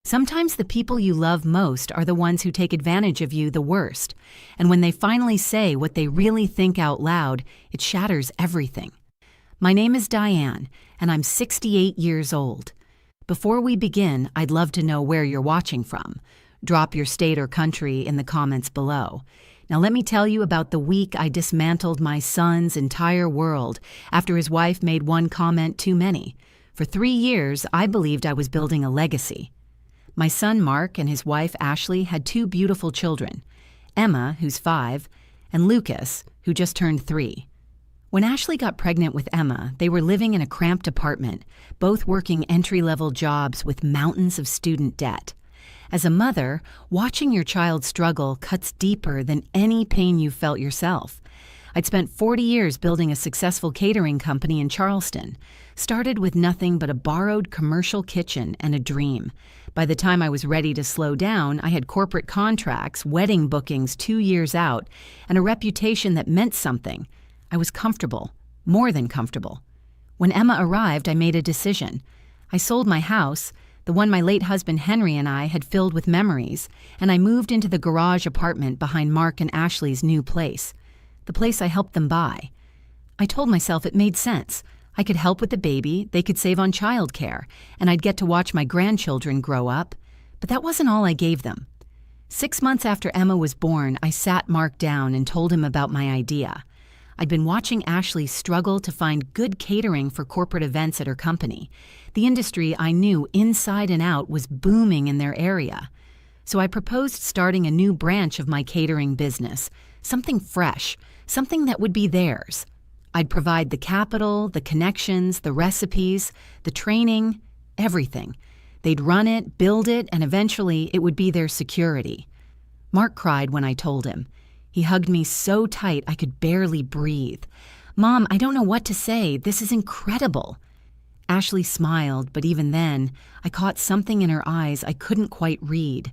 Sometimes the people you love most are the ones who take advantage of you the worst, and when they finally say what they really think out loud, it shatters everything. My name is Diane, and I'm 68 years old. Before we begin, I'd love to know where you're watching from. Drop your state or country in the comments below. Now let me tell you about the week I dismantled my son's entire world after his wife made one comment too many. For 3 years, I believed I was building a legacy. My son Mark and his wife Ashley had 2 beautiful children, Emma, who's 5, and Lucas, who just turned 3. When Ashley got pregnant with Emma, they were living in a cramped apartment, both working entry-level jobs with mountains of student debt. As a mother, watching your child struggle cuts deeper than any pain you felt yourself. I'd spent 40 years building a successful catering company in Charleston. Started with nothing but a borrowed commercial kitchen and a dream. By the time I was ready to slow down, I had corporate contracts, wedding bookings 2 years out, and a reputation that meant something. I was comfortable, more than comfortable. When Emma arrived, I made a decision. I sold my house, the one my late husband Henry and I had filled with memories, and I moved into the garage apartment behind Mark and Ashley's new place, the place I helped them buy. I told myself it made sense. I could help with the baby, they could save on childcare, and I'd get to watch my grandchildren grow up. But that wasn't all I gave them. 6 months after Emma was born, I sat Mark down and told him about my idea. I'd been watching Ashley struggle to find good catering for corporate events at her company. The industry I knew inside and out was booming in their area. So I proposed starting a new branch of my catering business, something fresh, something that would be theirs. I'd provide the capital, the connections, the recipes, the training, everything. They'd run it, build it, and eventually it would be their security. Mark cried when I told him. He hugged me so tight I could barely breathe. "Mom, I don't know what to say. This is incredible." Ashley smiled, but even then, I caught something in her eyes I couldn't quite read.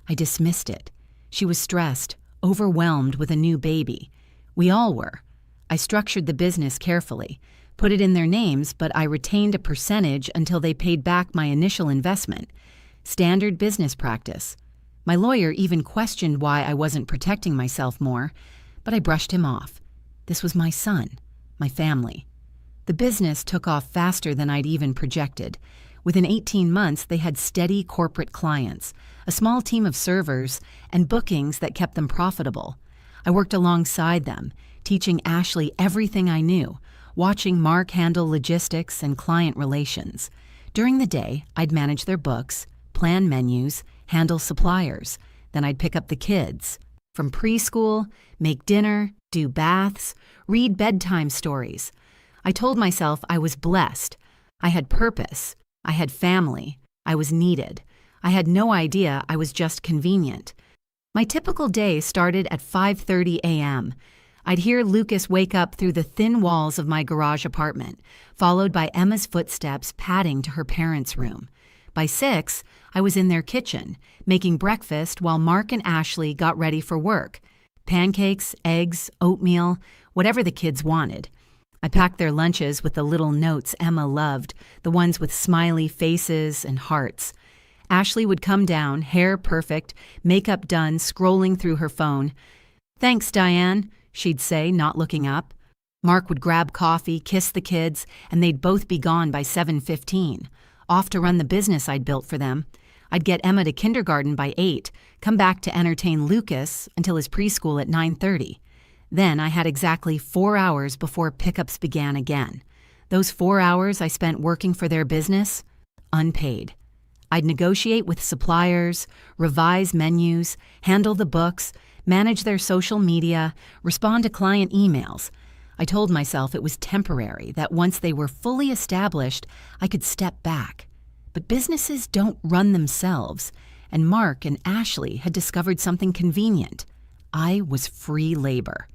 I dismissed it. She was stressed, overwhelmed with a new baby. We all were. I structured the business carefully, put it in their names, but I retained a percentage until they paid back my initial investment. Standard business practice. My lawyer even questioned why I wasn't protecting myself more, but I brushed him off. This was my son, my family. The business took off faster than I'd even projected. Within 18 months, they had steady corporate clients, a small team of servers, and bookings that kept them profitable. I worked alongside them, teaching Ashley everything I knew, watching Mark handle logistics and client relations. During the day, I'd manage their books, plan menus, handle suppliers. Then I'd pick up the kids. From preschool, make dinner, do baths, read bedtime stories. I told myself I was blessed. I had purpose. I had family. I was needed. I had no idea I was just convenient. My typical day started at 5:30 a.m. I'd hear Lucas wake up through the thin walls of my garage apartment, followed by Emma's footsteps padding to her parents' room. By 6, I was in their kitchen, making breakfast while Mark and Ashley got ready for work. Pancakes, eggs, oatmeal, whatever the kids wanted. I packed their lunches with the little notes Emma loved, the ones with smiley faces and hearts. Ashley would come down, hair perfect, makeup done, scrolling through her phone. "Thanks, Diane," she'd say, not looking up. Mark would grab coffee, kiss the kids, and they'd both be gone by 7:15, off to run the business I'd built for them. I'd get Emma to kindergarten by 8, come back to entertain Lucas until his preschool at 9:30. Then I had exactly 4 hours before pickups began again. Those 4 hours I spent working for their business, unpaid. I'd negotiate with suppliers, revise menus, handle the books, manage their social media, respond to client emails. I told myself it was temporary, that once they were fully established, I could step back. But businesses don't run themselves, and Mark and Ashley had discovered something convenient. I was free labor.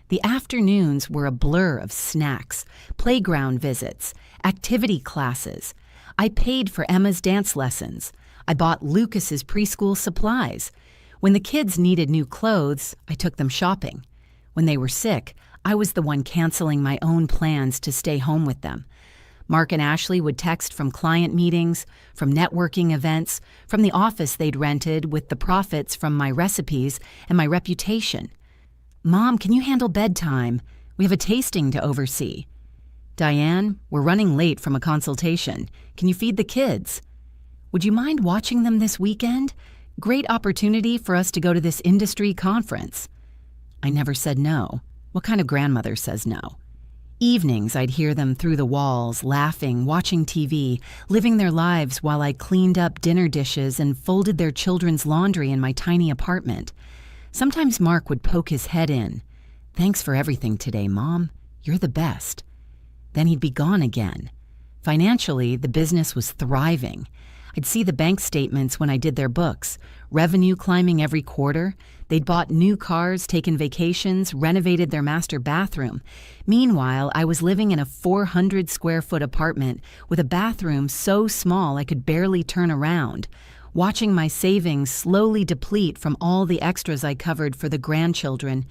The afternoons were a blur of snacks, playground visits, activity classes. I paid for Emma's dance lessons. I bought Lucas's preschool supplies. When the kids needed new clothes, I took them shopping. When they were sick, I was the one canceling my own plans to stay home with them. Mark and Ashley would text from client meetings, from networking events, from the office they'd rented with the profits from my recipes and my reputation. "Mom, can you handle bedtime? We have a tasting to oversee." "Diane, we're running late from a consultation. Can you feed the kids?" "Would you mind watching them this weekend? Great opportunity for us to go to this industry conference." I never said no. What kind of grandmother says no? Evenings, I'd hear them through the walls, laughing, watching TV, living their lives while I cleaned up dinner dishes and folded their children's laundry in my tiny apartment. Sometimes Mark would poke his head in. "Thanks for everything today, Mom. You're the best." Then he'd be gone again. Financially, the business was thriving. I'd see the bank statements when I did their books, revenue climbing every quarter. They'd bought new cars, taken vacations, renovated their master bathroom. Meanwhile, I was living in a 400-square-foot apartment with a bathroom so small I could barely turn around, watching my savings slowly deplete from all the extras I covered for the grandchildren.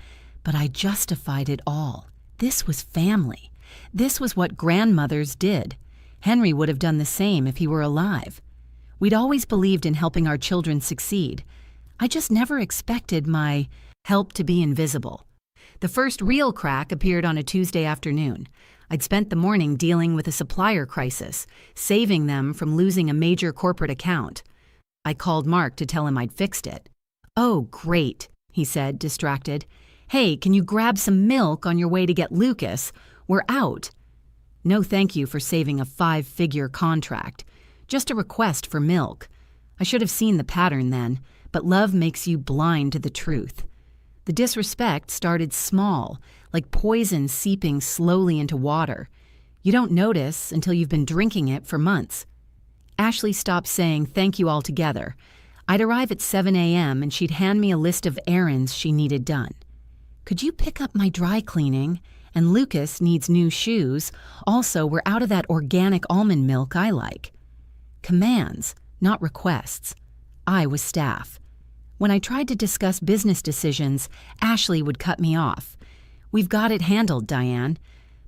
But I justified it all. This was family. This was what grandmothers did. Henry would have done the same if he were alive. We'd always believed in helping our children succeed. I just never expected my help to be invisible. The first real crack appeared on a Tuesday afternoon. I'd spent the morning dealing with a supplier crisis, saving them from losing a major corporate account. I called Mark to tell him I'd fixed it. "Oh, great," he said, distracted. "Hey, can you grab some milk on your way to get Lucas? We're out." No thank you for saving a 5-figure contract. Just a request for milk. I should have seen the pattern then, but love makes you blind to the truth. The disrespect started small, like poison seeping slowly into water. You don't notice until you've been drinking it for months. Ashley stopped saying thank you altogether. I'd arrive at 7 a.m. and she'd hand me a list of errands she needed done. "Could you pick up my dry cleaning? And Lucas needs new shoes. Also, we're out of that organic almond milk I like." Commands, not requests. I was staff. When I tried to discuss business decisions, Ashley would cut me off. "We've got it handled, Diane."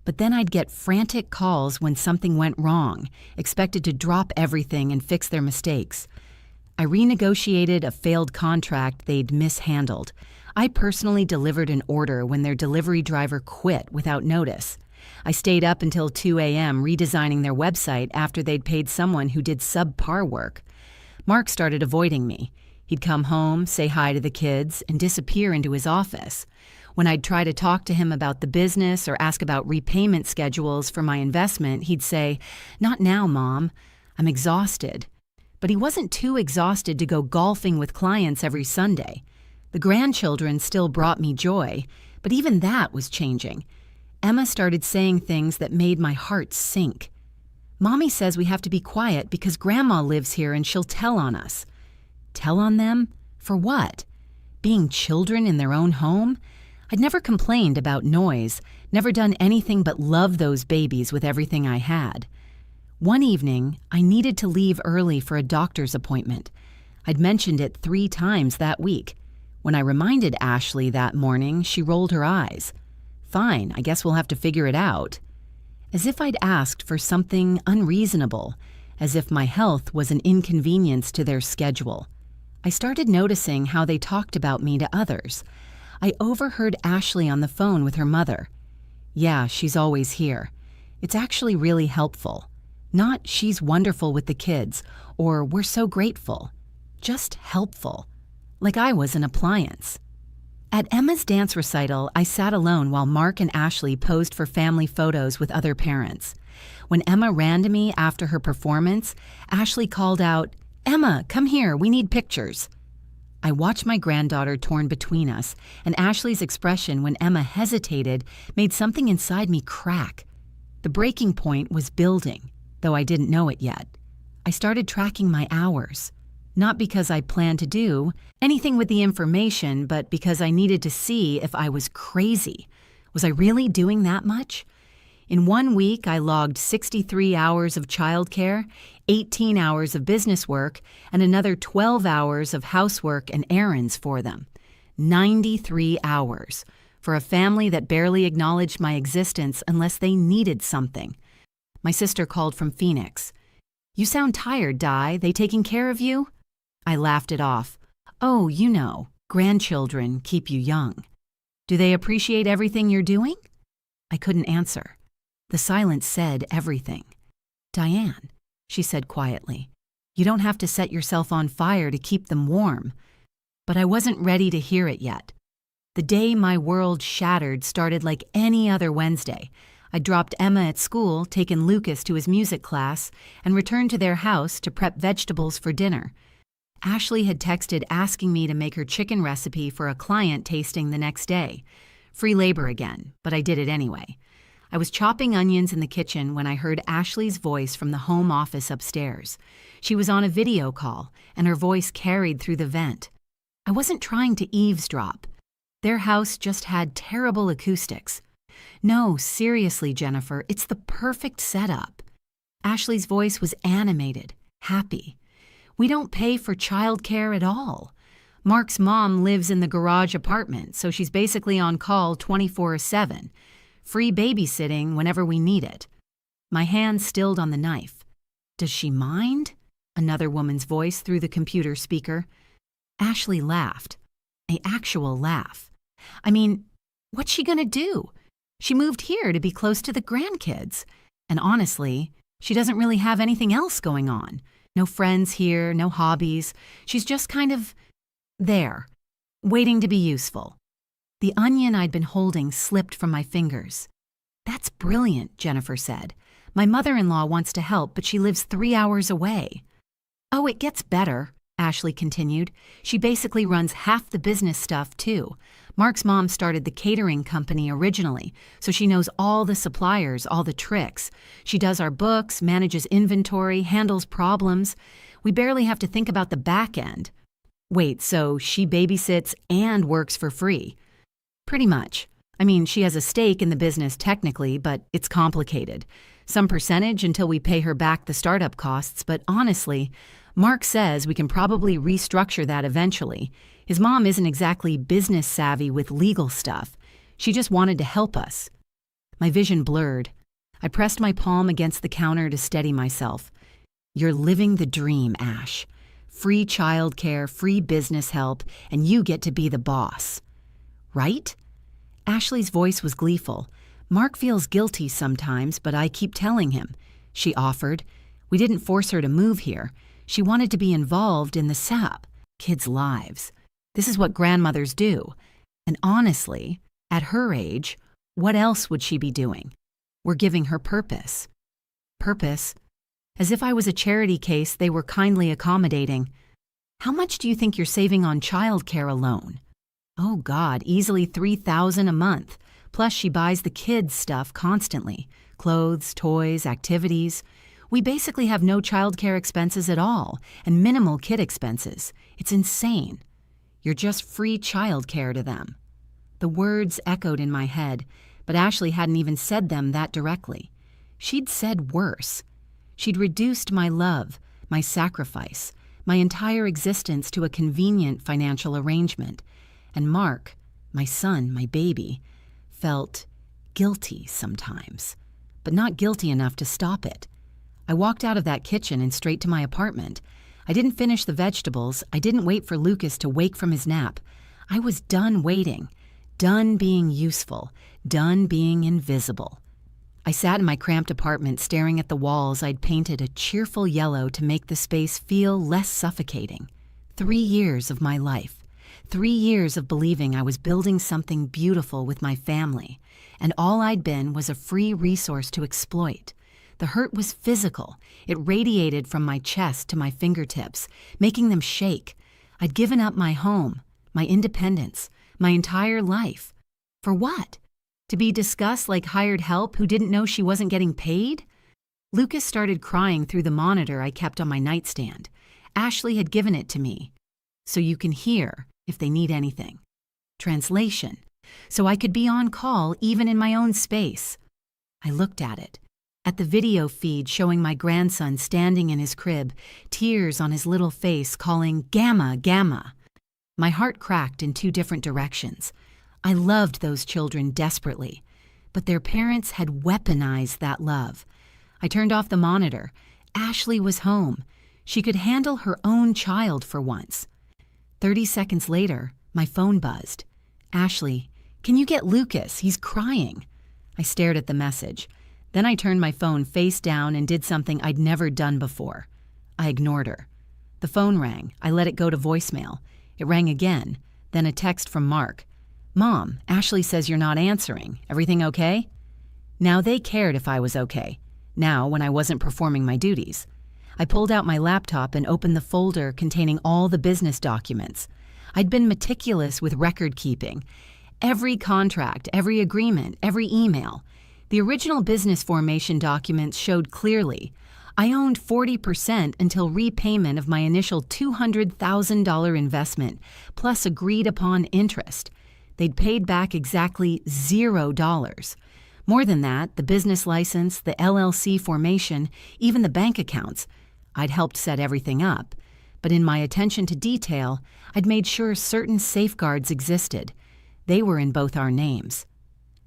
But then I'd get frantic calls when something went wrong, expected to drop everything and fix their mistakes. I renegotiated a failed contract they'd mishandled. I personally delivered an order when their delivery driver quit without notice. I stayed up until 2 a.m. redesigning their website after they'd paid someone who did subpar work. Mark started avoiding me. He'd come home, say hi to the kids, and disappear into his office. When I'd try to talk to him about the business or ask about repayment schedules for my investment, he'd say, "Not now, Mom. I'm exhausted." But he wasn't too exhausted to go golfing with clients every Sunday. The grandchildren still brought me joy, but even that was changing. Emma started saying things that made my heart sink. "Mommy says we have to be quiet because Grandma lives here and she'll tell on us." Tell on them? For what? Being children in their own home? I'd never complained about noise, never done anything but love those babies with everything I had. One evening, I needed to leave early for a doctor's appointment. I'd mentioned it 3 times that week. When I reminded Ashley that morning, she rolled her eyes. "Fine, I guess we'll have to figure it out." As if I'd asked for something unreasonable, as if my health was an inconvenience to their schedule. I started noticing how they talked about me to others. I overheard Ashley on the phone with her mother. "Yeah, she's always here. It's actually really helpful. Not she's wonderful with the kids, or we're so grateful. Just helpful. Like I was an appliance." At Emma's dance recital, I sat alone while Mark and Ashley posed for family photos with other parents. When Emma ran to me after her performance, Ashley called out, "Emma, come here, we need pictures." I watched my granddaughter torn between us, and Ashley's expression when Emma hesitated made something inside me crack. The breaking point was building, though I didn't know it yet. I started tracking my hours. Not because I planned to do anything with the information, but because I needed to see if I was crazy. Was I really doing that much? In 1 week, I logged 63 hours of childcare, 18 hours of business work, and another 12 hours of housework and errands for them. 93 hours for a family that barely acknowledged my existence unless they needed something. My sister called from Phoenix. "You sound tired, Di. They taking care of you?" I laughed it off. "Oh, you know, grandchildren keep you young." "Do they appreciate everything you're doing?" I couldn't answer. The silence said everything. "Diane," she said quietly, "you don't have to set yourself on fire to keep them warm." But I wasn't ready to hear it yet. The day my world shattered started like any other Wednesday. I dropped Emma at school, taken Lucas to his music class, and returned to their house to prep vegetables for dinner. Ashley had texted asking me to make her chicken recipe for a client tasting the next day. Free labor again, but I did it anyway. I was chopping onions in the kitchen when I heard Ashley's voice from the home office upstairs. She was on a video call, and her voice carried through the vent. I wasn't trying to eavesdrop. Their house just had terrible acoustics. "No, seriously, Jennifer, it's the perfect setup." Ashley's voice was animated, happy. "We don't pay for childcare at all. Mark's mom lives in the garage apartment, so she's basically on call 24/7. Free babysitting whenever we need it." My hand stilled on the knife. "Does she mind?" Another woman's voice through the computer speaker. Ashley laughed. An actual laugh. "I mean, what's she gonna do? She moved here to be close to the grandkids. And honestly, she doesn't really have anything else going on. No friends here, no hobbies. She's just kind of there, waiting to be useful." The onion I'd been holding slipped from my fingers. "That's brilliant," Jennifer said. "My mother-in-law wants to help, but she lives 3 hours away." "Oh, it gets better," Ashley continued. "She basically runs half the business stuff, too. Mark's mom started the catering company originally, so she knows all the suppliers, all the tricks. She does our books, manages inventory, handles problems. We barely have to think about the back end." "Wait, so she babysits and works for free?" "Pretty much. I mean, she has a stake in the business technically, but it's complicated. Some percentage until we pay her back the startup costs, but honestly, Mark says we can probably restructure that eventually. His mom isn't exactly business savvy with legal stuff. She just wanted to help us." My vision blurred. I pressed my palm against the counter to steady myself. "You're living the dream, Ash. Free childcare, free business help, and you get to be the boss." "Right?" Ashley's voice was gleeful. "Mark feels guilty sometimes, but I keep telling him," she offered. "We didn't force her to move here. She wanted to be involved in the SAP, kids' lives. This is what grandmothers do. And honestly, at her age, what else would she be doing? We're giving her purpose." Purpose? As if I was a charity case they were kindly accommodating. "How much do you think you're saving on childcare alone?" "Oh God, easily $3,000 a month. Plus she buys the kids' stuff constantly. Clothes, toys, activities. We basically have no childcare expenses at all, and minimal kid expenses. It's insane. You're just free childcare to them." The words echoed in my head, but Ashley hadn't even said them that directly. She'd said worse. She'd reduced my love, my sacrifice, my entire existence to a convenient financial arrangement. And Mark, my son, my baby, felt guilty sometimes, but not guilty enough to stop it. I walked out of that kitchen and straight to my apartment. I didn't finish the vegetables. I didn't wait for Lucas to wake from his nap. I was done waiting, done being useful, done being invisible. I sat in my cramped apartment staring at the walls I'd painted a cheerful yellow to make the space feel less suffocating. 3 years of my life. 3 years of believing I was building something beautiful with my family, and all I'd been was a free resource to exploit. The hurt was physical. It radiated from my chest to my fingertips, making them shake. I'd given up my home, my independence, my entire life. For what? To be discussed like hired help who didn't know she wasn't getting paid? Lucas started crying through the monitor I kept on my nightstand. Ashley had given it to me, so you can hear if they need anything. Translation, so I could be on call even in my own space. I looked at it. At the video feed showing my grandson standing in his crib, tears on his little face calling, "Gamma, Gamma." My heart cracked in 2 different directions. I loved those children desperately, but their parents had weaponized that love. I turned off the monitor. Ashley was home. She could handle her own child for once. 30 seconds later, my phone buzzed. "Ashley, can you get Lucas? He's crying." I stared at the message. Then I turned my phone face down and did something I'd never done before. I ignored her. The phone rang. I let it go to voicemail. It rang again, then a text from Mark. "Mom, Ashley says you're not answering. Everything okay?" Now they cared if I was okay. Now, when I wasn't performing my duties. I pulled out my laptop and opened the folder containing all the business documents. I'd been meticulous with record keeping. Every contract, every agreement, every email. The original business formation documents showed clearly I owned 40% until repayment of my initial $200,000 investment, plus agreed-upon interest. They'd paid back exactly $0. More than that, the business license, the LLC formation, even the bank accounts. I'd helped set everything up, but in my attention to detail, I'd made sure certain safeguards existed. They were in both our names.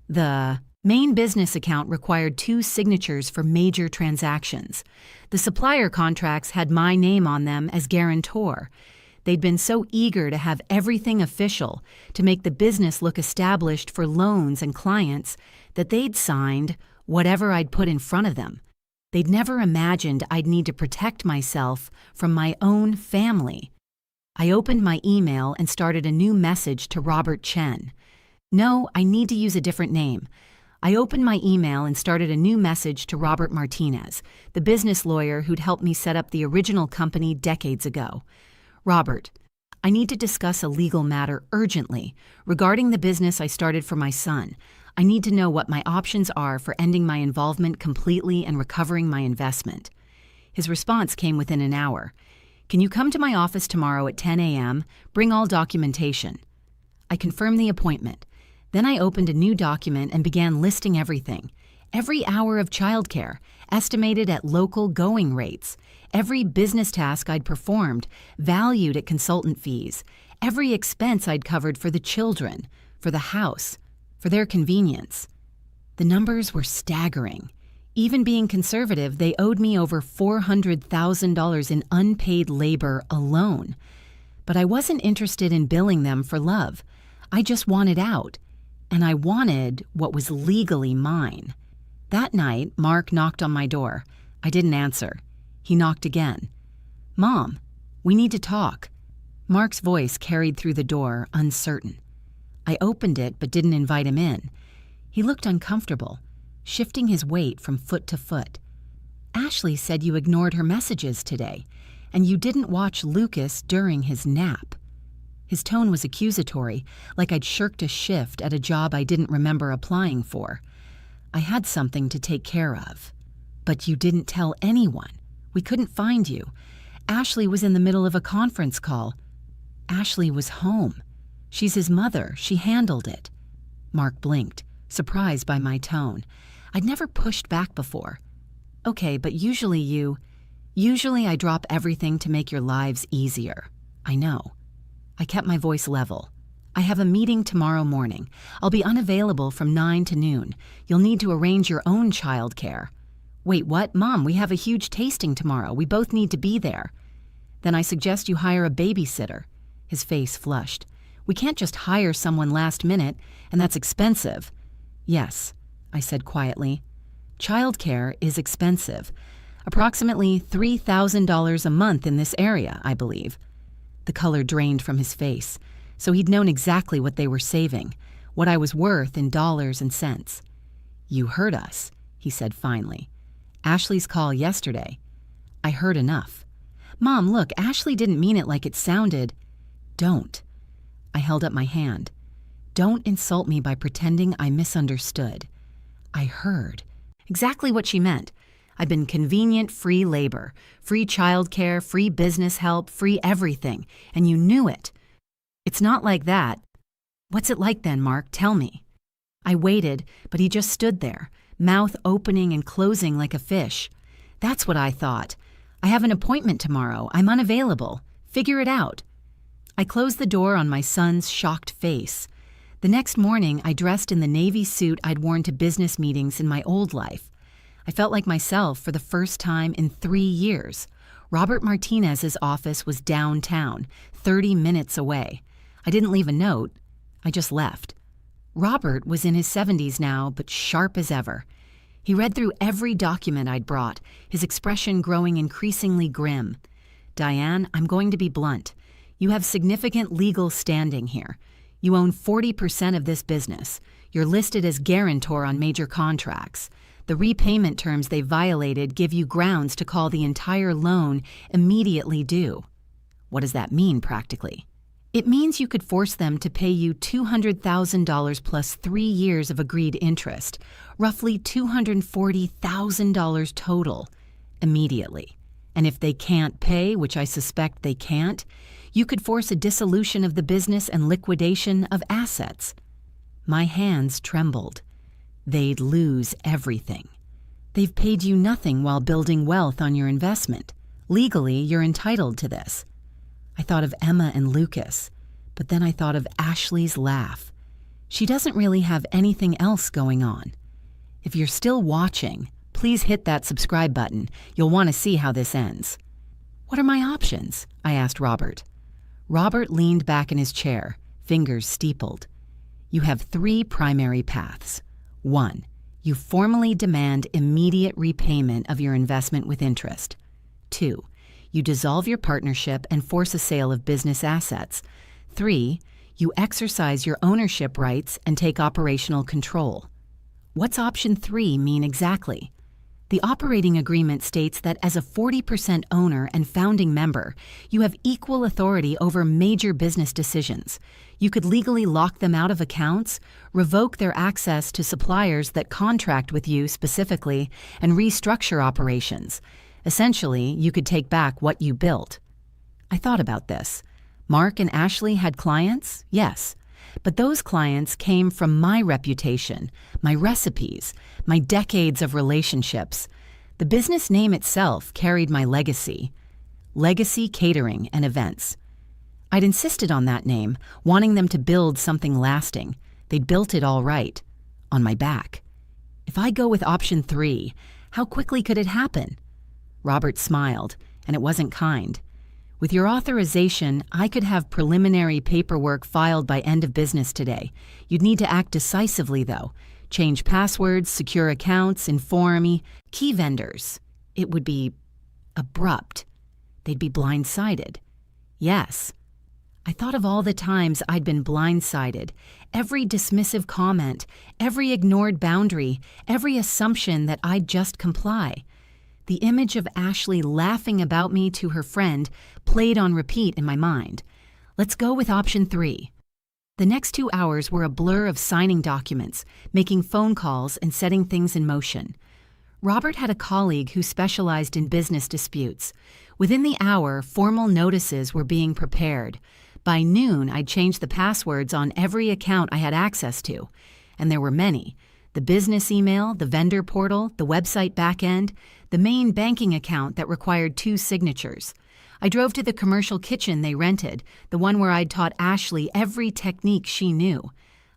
The main business account required 2 signatures for major transactions. The supplier contracts had my name on them as guarantor. They'd been so eager to have everything official, to make the business look established for loans and clients, that they'd signed whatever I'd put in front of them. They'd never imagined I'd need to protect myself from my own family. I opened my email and started a new message to Robert Chen. No, I need to use a different name. I opened my email and started a new message to Robert Martinez, the business lawyer who'd helped me set up the original company decades ago. "Robert, I need to discuss a legal matter urgently regarding the business I started for my son. I need to know what my options are for ending my involvement completely and recovering my investment." His response came within an hour. "Can you come to my office tomorrow at 10 a.m.? Bring all documentation." I confirmed the appointment. Then I opened a new document and began listing everything. Every hour of childcare, estimated at local going rates. Every business task I'd performed, valued at consultant fees. Every expense I'd covered for the children, for the house, for their convenience. The numbers were staggering. Even being conservative, they owed me over $400,000 in unpaid labor alone. But I wasn't interested in billing them for love. I just wanted out. And I wanted what was legally mine. That night, Mark knocked on my door. I didn't answer. He knocked again. "Mom, we need to talk." Mark's voice carried through the door, uncertain. I opened it but didn't invite him in. He looked uncomfortable, shifting his weight from foot to foot. "Ashley said you ignored her messages today, and you didn't watch Lucas during his nap." His tone was accusatory, like I'd shirked a shift at a job I didn't remember applying for. I had something to take care of. "But you didn't tell anyone. We couldn't find you. Ashley was in the middle of a conference call." "Ashley was home. She's his mother. She handled it." Mark blinked, surprised by my tone. I'd never pushed back before. "Okay, but usually I drop everything to make your lives easier. I know." I kept my voice level. "I have a meeting tomorrow morning. I'll be unavailable from 9 to noon. You'll need to arrange your own childcare." "Wait, what? Mom, we have a huge tasting tomorrow. We both need to be there." "Then I suggest you hire a babysitter." His face flushed. "We can't just hire someone last minute, and that's expensive." "Yes," I said quietly. "Childcare is expensive. Approximately $3,000 a month in this area, I believe." The color drained from his face, so he'd known exactly what they were saving, what I was worth in dollars and cents. "You heard us," he said finally. "Ashley's call yesterday." I heard enough. "Mom, look, Ashley didn't mean it like it sounded." "Don't." I held up my hand. "Don't insult me by pretending I misunderstood. I heard exactly what she meant. I've been convenient free labor, free childcare, free business help, free everything, and you knew it. It's not like that." "What's it like then, Mark? Tell me." I waited, but he just stood there, mouth opening and closing like a fish. "That's what I thought. I have an appointment tomorrow. I'm unavailable. Figure it out." I closed the door on my son's shocked face. The next morning, I dressed in the navy suit I'd worn to business meetings in my old life. I felt like myself for the first time in 3 years. Robert Martinez's office was downtown, 30 minutes away. I didn't leave a note. I just left. Robert was in his 70s now, but sharp as ever. He read through every document I'd brought, his expression growing increasingly grim. "Diane, I'm going to be blunt. You have significant legal standing here. You own 40% of this business. You're listed as guarantor on major contracts. The repayment terms they violated give you grounds to call the entire loan immediately due." What does that mean practically? It means you could force them to pay you $200,000 plus 3 years of agreed interest, roughly $240,000 total, immediately. And if they can't pay, which I suspect they can't, you could force a dissolution of the business and liquidation of assets. My hands trembled. They'd lose everything. They've paid you nothing while building wealth on your investment. Legally, you're entitled to this. I thought of Emma and Lucas, but then I thought of Ashley's laugh. She doesn't really have anything else going on. If you're still watching, please hit that subscribe button. You'll want to see how this ends. "What are my options?" I asked Robert. Robert leaned back in his chair, fingers steepled. "You have 3 primary paths. 1. You formally demand immediate repayment of your investment with interest. 2. You dissolve your partnership and force a sale of business assets. 3. You exercise your ownership rights and take operational control." What's option 3 mean exactly? The operating agreement states that as a 40% owner and founding member, you have equal authority over major business decisions. You could legally lock them out of accounts, revoke their access to suppliers that contract with you specifically, and restructure operations. Essentially, you could take back what you built. I thought about this. Mark and Ashley had clients? Yes. But those clients came from my reputation, my recipes, my decades of relationships. The business name itself carried my legacy. Legacy Catering and Events. I'd insisted on that name, wanting them to build something lasting. They'd built it all right. On my back. If I go with option 3, how quickly could it happen? Robert smiled, and it wasn't kind. "With your authorization, I could have preliminary paperwork filed by end of business today. You'd need to act decisively, though. Change passwords, secure accounts, inform me. Key vendors. It would be abrupt. They'd be blindsided." Yes. I thought of all the times I'd been blindsided. Every dismissive comment, every ignored boundary, every assumption that I'd just comply. The image of Ashley laughing about me to her friend played on repeat in my mind. Let's go with option 3. The next 2 hours were a blur of signing documents, making phone calls, and setting things in motion. Robert had a colleague who specialized in business disputes. Within the hour, formal notices were being prepared. By noon, I'd changed the passwords on every account I had access to, and there were many. The business email, the vendor portal, the website backend, the main banking account that required 2 signatures. I drove to the commercial kitchen they rented, the one where I'd taught Ashley every technique she knew.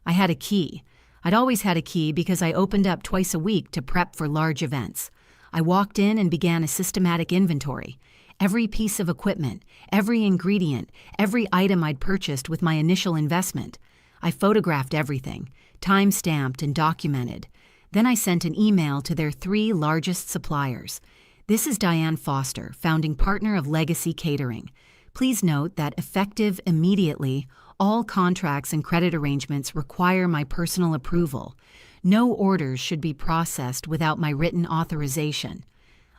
I had a key. I'd always had a key because I opened up twice a week to prep for large events. I walked in and began a systematic inventory. Every piece of equipment, every ingredient, every item I'd purchased with my initial investment. I photographed everything, time-stamped and documented. Then I sent an email to their 3 largest suppliers. "This is Diane Foster, founding partner of Legacy Catering. Please note that effective immediately, all contracts and credit arrangements require my personal approval. No orders should be processed without my written authorization."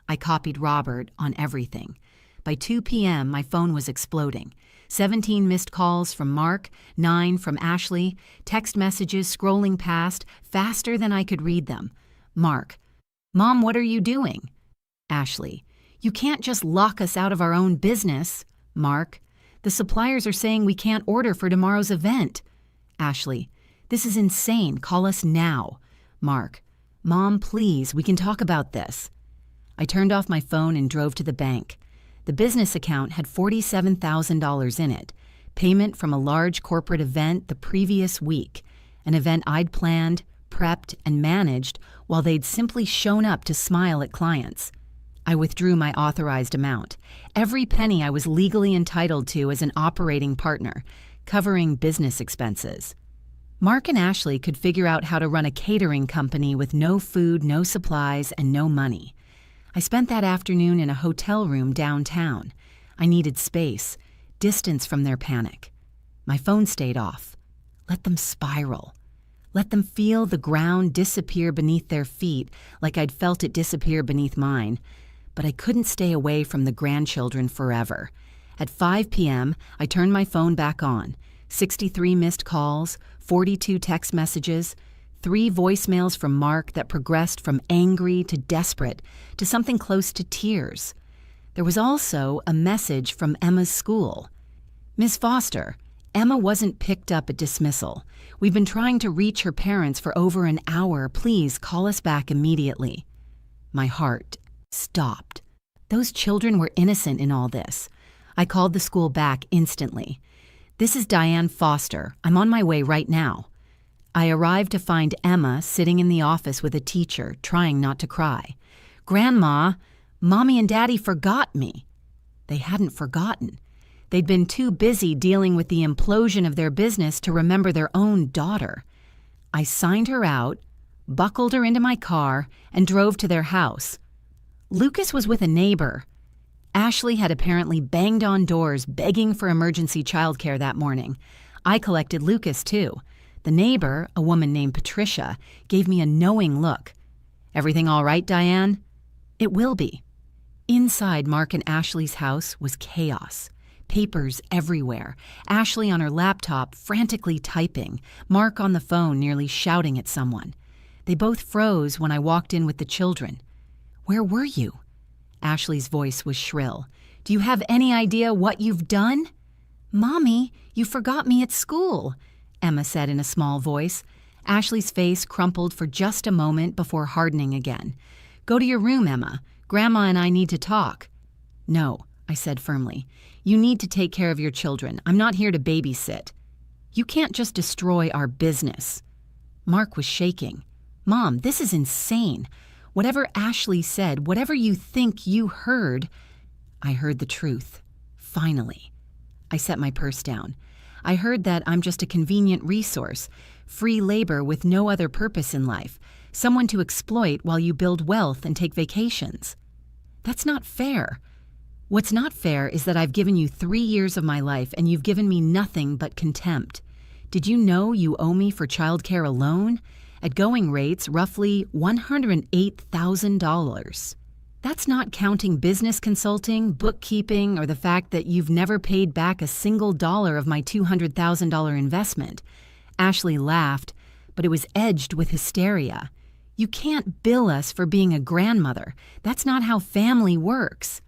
I copied Robert on everything. By 2 p.m., my phone was exploding. 17 missed calls from Mark, 9 from Ashley, text messages scrolling past faster than I could read them. Mark: "Mom, what are you doing?" Ashley: "You can't just lock us out of our own business." Mark: "The suppliers are saying we can't order for tomorrow's event." Ashley: "This is insane. Call us now." Mark: "Mom, please, we can talk about this." I turned off my phone and drove to the bank. The business account had $47,000 in it, payment from a large corporate event the previous week, an event I'd planned, prepped, and managed while they'd simply shown up to smile at clients. I withdrew my authorized amount, every penny I was legally entitled to as an operating partner, covering business expenses. Mark and Ashley could figure out how to run a catering company with no food, no supplies, and no money. I spent that afternoon in a hotel room downtown. I needed space, distance from their panic. My phone stayed off. Let them spiral. Let them feel the ground disappear beneath their feet like I'd felt it disappear beneath mine. But I couldn't stay away from the grandchildren forever. At 5 p.m., I turned my phone back on. 63 missed calls, 42 text messages, 3 voicemails from Mark that progressed from angry to desperate to something close to tears. There was also a message from Emma's school. "Ms. Foster, Emma wasn't picked up at dismissal. We've been trying to reach her parents for over an hour. Please call us back immediately." My heart stopped. Those children were innocent in all this. I called the school back instantly. "This is Diane Foster. I'm on my way right now." I arrived to find Emma sitting in the office with a teacher, trying not to cry. "Grandma, Mommy and Daddy forgot me." They hadn't forgotten. They'd been too busy dealing with the implosion of their business to remember their own daughter. I signed her out, buckled her into my car, and drove to their house. Lucas was with a neighbor. Ashley had apparently banged on doors begging for emergency childcare that morning. I collected Lucas, too. The neighbor, a woman named Patricia, gave me a knowing look. "Everything all right, Diane?" "It will be." Inside Mark and Ashley's house was chaos. Papers everywhere. Ashley on her laptop, frantically typing. Mark on the phone, nearly shouting at someone. They both froze when I walked in with the children. "Where were you?" Ashley's voice was shrill. "Do you have any idea what you've done?" "Mommy, you forgot me at school," Emma said in a small voice. Ashley's face crumpled for just a moment before hardening again. "Go to your room, Emma. Grandma and I need to talk." "No," I said firmly. "You need to take care of your children. I'm not here to babysit." "You can't just destroy our business." Mark was shaking. "Mom, this is insane. Whatever Ashley said, whatever you think you heard..." I heard the truth. Finally. I set my purse down. I heard that I'm just a convenient resource, free labor with no other purpose in life, someone to exploit while you build wealth and take vacations. That's not fair. What's not fair is that I've given you 3 years of my life and you've given me nothing but contempt. Did you know you owe me for childcare alone? At going rates, roughly $108,000. That's not counting business consulting, bookkeeping, or the fact that you've never paid back a single dollar of my $200,000 investment. Ashley laughed, but it was edged with hysteria. "You can't bill us for being a grandmother. That's not how family works."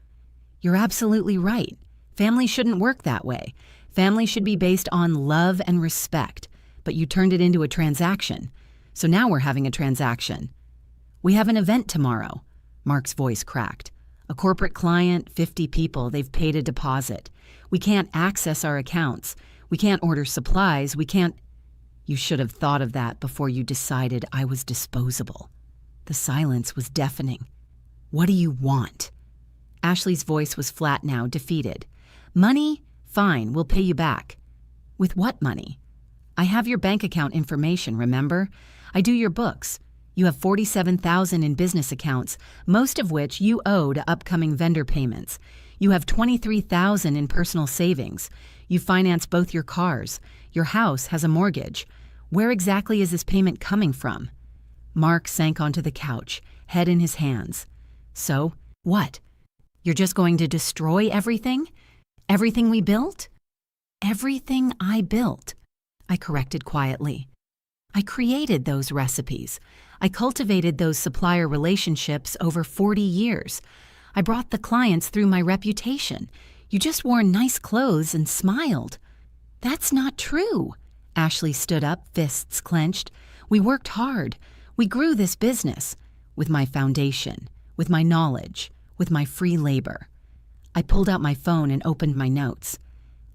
"You're absolutely right. Family shouldn't work that way. Family should be based on love and respect, but you turned it into a transaction. So now we're having a transaction." "We have an event tomorrow." Mark's voice cracked. "A corporate client, 50 people, they've paid a deposit. We can't access our accounts. We can't order supplies. We can't..." "You should have thought of that before you decided I was disposable." The silence was deafening. "What do you want?" Ashley's voice was flat now, defeated. "Money? Fine, we'll pay you back." "With what money?" "I have your bank account information, remember? I do your books. You have $47,000 in business accounts, most of which you owe to upcoming vendor payments. You have $23,000 in personal savings. You finance both your cars. Your house has a mortgage. Where exactly is this payment coming from?" Mark sank onto the couch, head in his hands. "So, what? You're just going to destroy everything? Everything we built?" "Everything I built," I corrected quietly. I created those recipes. I cultivated those supplier relationships over 40 years. I brought the clients through my reputation. You just wore nice clothes and smiled. "That's not true." Ashley stood up, fists clenched. "We worked hard. We grew this business. With my foundation, with my knowledge, with my free labor." I pulled out my phone and opened my notes.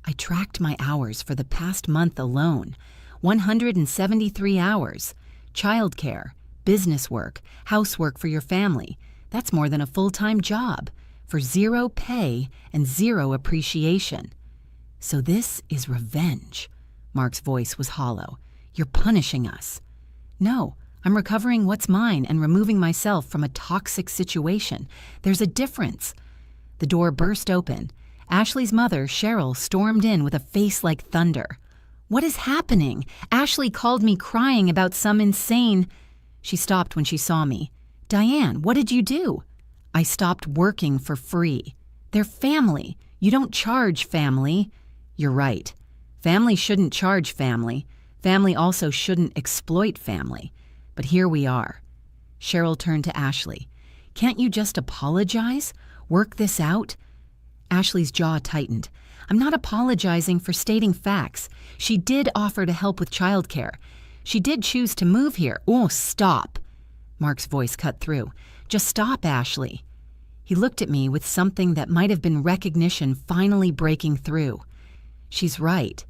I tracked my hours for the past month alone. 173 hours. Childcare, business work, housework for your family. That's more than a full-time job for zero pay and zero appreciation. So this is revenge. Mark's voice was hollow. You're punishing us. No, I'm recovering what's mine and removing myself from a toxic situation. There's a difference. The door burst open. Ashley's mother, Cheryl, stormed in with a face like thunder. What is happening? Ashley called me crying about some insane... She stopped when she saw me. Diane, what did you do? I stopped working for free. They're family. You don't charge family. You're right. Family shouldn't charge family. Family also shouldn't exploit family. But here we are. Cheryl turned to Ashley. Can't you just apologize? Work this out? Ashley's jaw tightened. I'm not apologizing for stating facts. She did offer to help with childcare. She did choose to move here. Oh, stop. Mark's voice cut through. Just stop, Ashley. He looked at me with something that might have been recognition finally breaking through. She's right.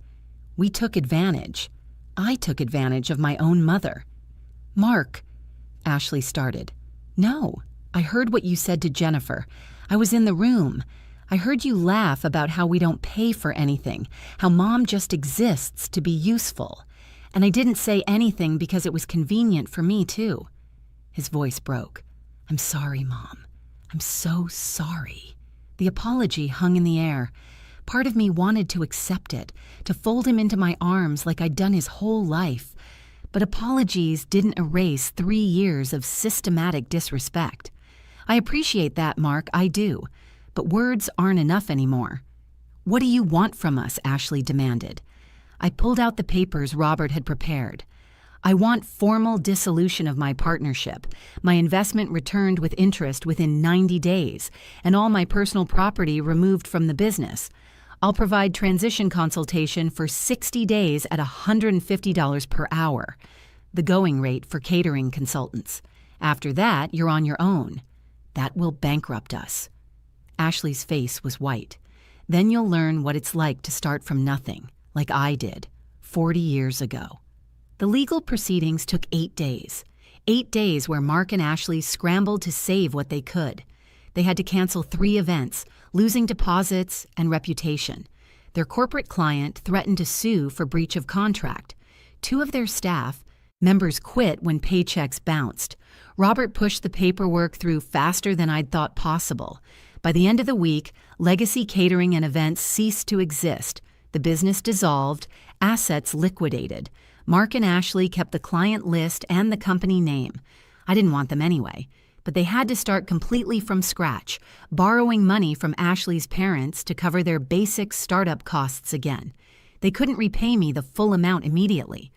We took advantage. I took advantage of my own mother. Mark, Ashley started. No, I heard what you said to Jennifer. I was in the room. I heard you laugh about how we don't pay for anything, how Mom just exists to be useful. And I didn't say anything because it was convenient for me, too. His voice broke. I'm sorry, Mom. I'm so sorry. The apology hung in the air. Part of me wanted to accept it, to fold him into my arms like I'd done his whole life. But apologies didn't erase 3 years of systematic disrespect. I appreciate that, Mark, I do. But words aren't enough anymore. What do you want from us? Ashley demanded. I pulled out the papers Robert had prepared. I want formal dissolution of my partnership, my investment returned with interest within 90 days, and all my personal property removed from the business. I'll provide transition consultation for 60 days at $150 per hour, the going rate for catering consultants. After that, you're on your own. That will bankrupt us. Ashley's face was white. Then you'll learn what it's like to start from nothing, like I did, 40 years ago. The legal proceedings took 8 days. 8 days where Mark and Ashley scrambled to save what they could. They had to cancel 3 events, losing deposits and reputation. Their corporate client threatened to sue for breach of contract. 2 of their staff, members, quit when paychecks bounced. Robert pushed the paperwork through faster than I'd thought possible. By the end of the week, legacy catering and events ceased to exist. The business dissolved, assets liquidated. Mark and Ashley kept the client list and the company name. I didn't want them anyway, but they had to start completely from scratch, borrowing money from Ashley's parents to cover their basic startup costs again. They couldn't repay me the full amount immediately.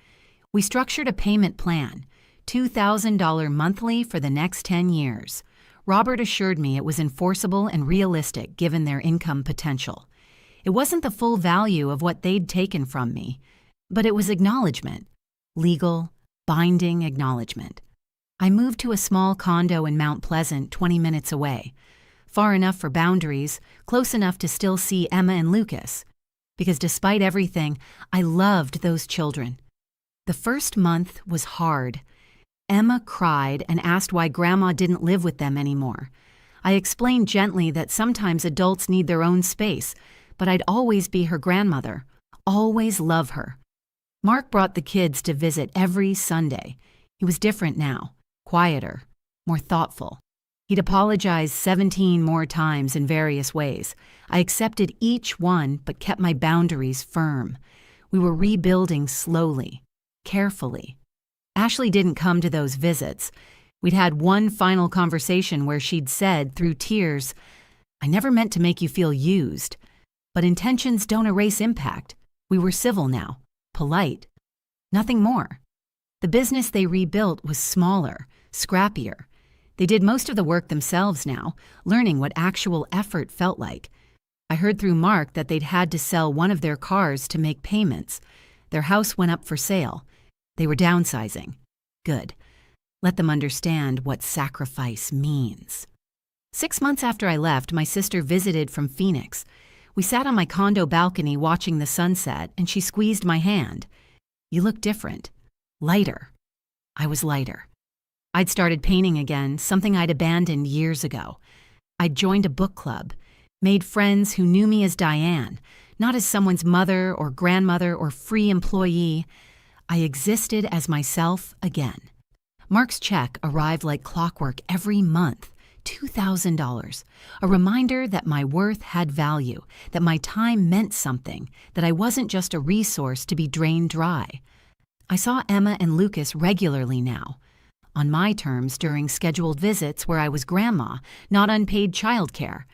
We structured a payment plan, $2,000 monthly for the next 10 years. Robert assured me it was enforceable and realistic given their income potential. It wasn't the full value of what they'd taken from me, but it was acknowledgement, legal, binding acknowledgement. I moved to a small condo in Mount Pleasant, 20 minutes away, far enough for boundaries, close enough to still see Emma and Lucas, because despite everything, I loved those children. The first month was hard. Emma cried and asked why Grandma didn't live with them anymore. I explained gently that sometimes adults need their own space, but I'd always be her grandmother, always love her. Mark brought the kids to visit every Sunday. He was different now, quieter, more thoughtful. He'd apologized 17 more times in various ways. I accepted each one, but kept my boundaries firm. We were rebuilding slowly, carefully. Ashley didn't come to those visits. We'd had one final conversation where she'd said, through tears, I never meant to make you feel used. But intentions don't erase impact. We were civil now, polite. Nothing more. The business they rebuilt was smaller, scrappier. They did most of the work themselves now, learning what actual effort felt like. I heard through Mark that they'd had to sell one of their cars to make payments. Their house went up for sale. They were downsizing. Good. Let them understand what sacrifice means. 6 months after I left, my sister visited from Phoenix. We sat on my condo balcony watching the sunset, and she squeezed my hand. You look different. Lighter. I was lighter. I'd started painting again, something I'd abandoned years ago. I'd joined a book club, made friends who knew me as Diane, not as someone's mother or grandmother or free employee. I existed as myself again. Mark's check arrived like clockwork every month, $2,000, a reminder that my worth had value, that my time meant something, that I wasn't just a resource to be drained dry. I saw Emma and Lucas regularly now, on my terms during scheduled visits where I was grandma, not unpaid childcare.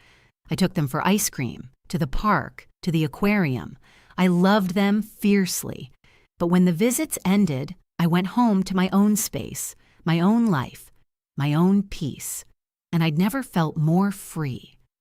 I took them for ice cream, to the park, to the aquarium. I loved them fiercely. But when the visits ended, I went home to my own space, my own life, my own peace, and I'd never felt more free.